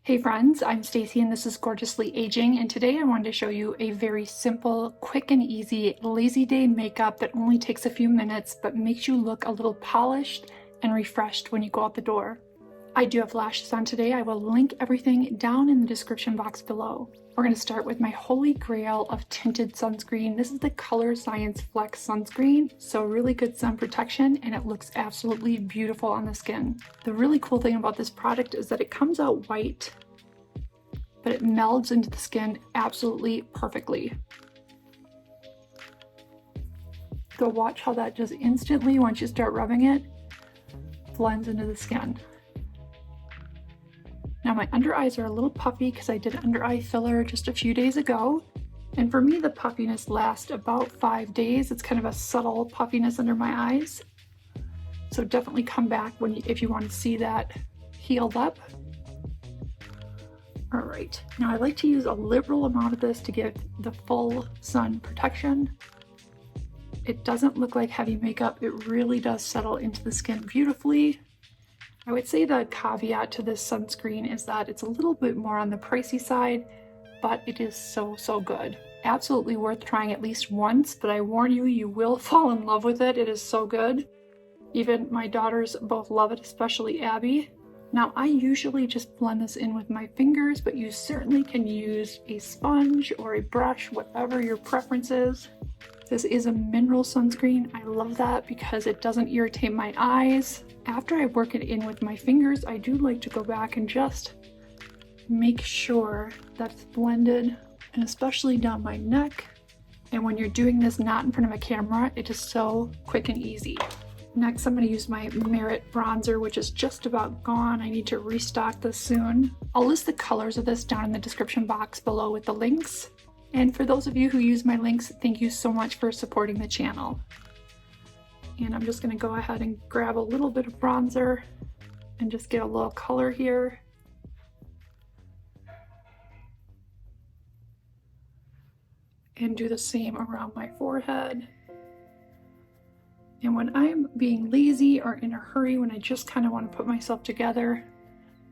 Hey friends, I'm Stacy and this is Gorgeously Aging, and today I wanted to show you a very simple, quick and easy lazy day makeup that only takes a few minutes but makes you look a little polished and refreshed when you go out the door. I do have lashes on today. I will link everything down in the description box below. We're going to start with my holy grail of tinted sunscreen. This is the Color Science Flex sunscreen, so really good sun protection, and it looks absolutely beautiful on the skin. The really cool thing about this product is that it comes out white, but it melds into the skin absolutely perfectly. So watch how that just instantly, once you start rubbing it, blends into the skin. Now my under eyes are a little puffy because I did under eye filler just a few days ago. And for me, the puffiness lasts about 5 days. It's kind of a subtle puffiness under my eyes. So definitely come back if you want to see that healed up. All right, now I like to use a liberal amount of this to give the full sun protection. It doesn't look like heavy makeup. It really does settle into the skin beautifully. I would say the caveat to this sunscreen is that it's a little bit more on the pricey side, but it is so good. Absolutely worth trying at least once, but I warn you, you will fall in love with it. It is so good. Even my daughters both love it, especially Abby. Now I usually just blend this in with my fingers, but you certainly can use a sponge or a brush, whatever your preference is. This is a mineral sunscreen. I love that because it doesn't irritate my eyes. After I work it in with my fingers, I do like to go back and just make sure that it's blended, and especially down my neck. And when you're doing this not in front of a camera, it is so quick and easy. Next, I'm going to use my Merit bronzer, which is just about gone. I need to restock this soon. I'll list the colors of this down in the description box below with the links. And for those of you who use my links, thank you so much for supporting the channel. And I'm just going to go ahead and grab a little bit of bronzer and just get a little color here. And do the same around my forehead. And when I'm being lazy or in a hurry, when I just kind of want to put myself together,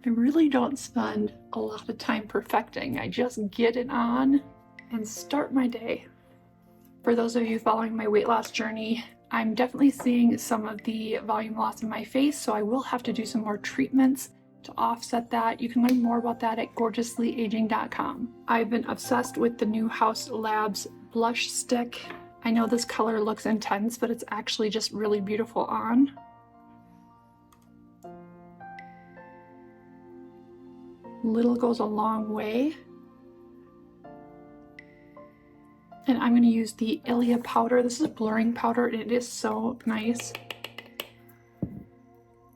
I really don't spend a lot of time perfecting. I just get it on and start my day. For those of you following my weight loss journey, I'm definitely seeing some of the volume loss in my face, so I will have to do some more treatments to offset that. You can learn more about that at gorgeouslyaging.com. I've been obsessed with the new Haus Labs blush stick. I know this color looks intense, but it's actually just really beautiful on. Little goes a long way. And I'm going to use the Ilia powder. This is a blurring powder, and it is so nice.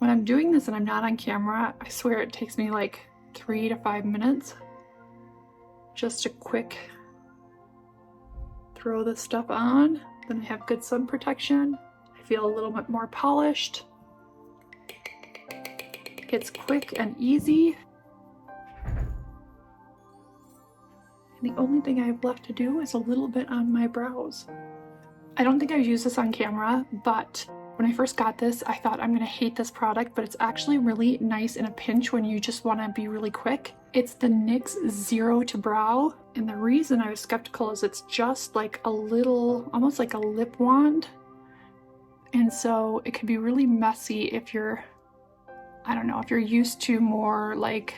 When I'm doing this and I'm not on camera, I swear it takes me like 3 to 5 minutes. Just a quick throw this stuff on. Then I have good sun protection. I feel a little bit more polished. It's quick and easy. And the only thing I have left to do is a little bit on my brows. I don't think I've used this on camera, but when I first got this, I thought I'm gonna hate this product, but it's actually really nice in a pinch when you just wanna be really quick. It's the NYX Zero to Brow, and the reason I was skeptical is it's just like a little, almost like a lip wand. And so it could be really messy if you're, I don't know, if you're used to more like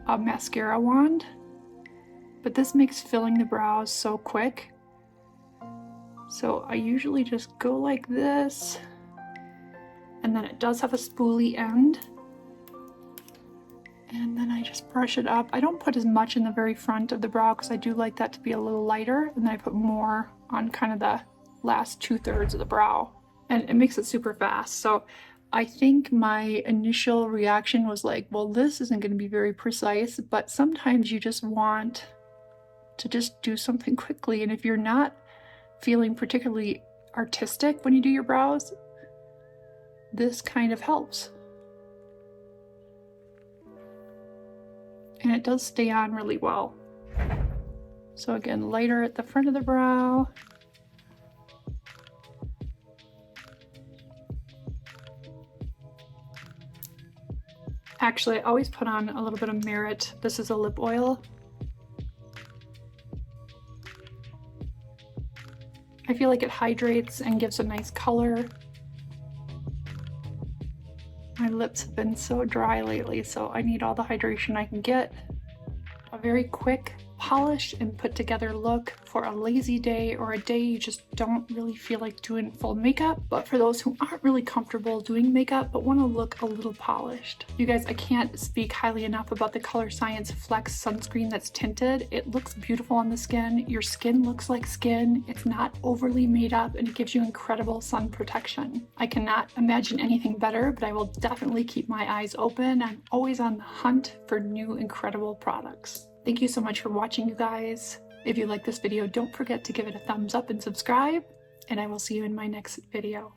a mascara wand. But this makes filling the brows so quick. So I usually just go like this, and then it does have a spoolie end. And then I just brush it up. I don't put as much in the very front of the brow because I do like that to be a little lighter, and then I put more on kind of the last 2/3 of the brow, and it makes it super fast. So I think my initial reaction was like, well, this isn't going to be very precise, but sometimes you just want to just do something quickly. And if you're not feeling particularly artistic when you do your brows, this kind of helps. And it does stay on really well. So again, lighter at the front of the brow. Actually, I always put on a little bit of Merit. This is a lip oil. I feel like it hydrates and gives a nice color. My lips have been so dry lately, so I need all the hydration I can get. A very quick, polished and put together look for a lazy day or a day you just don't really feel like doing full makeup, but for those who aren't really comfortable doing makeup but want to look a little polished. You guys, I can't speak highly enough about the Color Science Flex sunscreen that's tinted. It looks beautiful on the skin. Your skin looks like skin. It's not overly made up and it gives you incredible sun protection. I cannot imagine anything better, but I will definitely keep my eyes open. I'm always on the hunt for new incredible products. Thank you so much for watching, you guys. If you like this video, don't forget to give it a thumbs up and subscribe, and I will see you in my next video.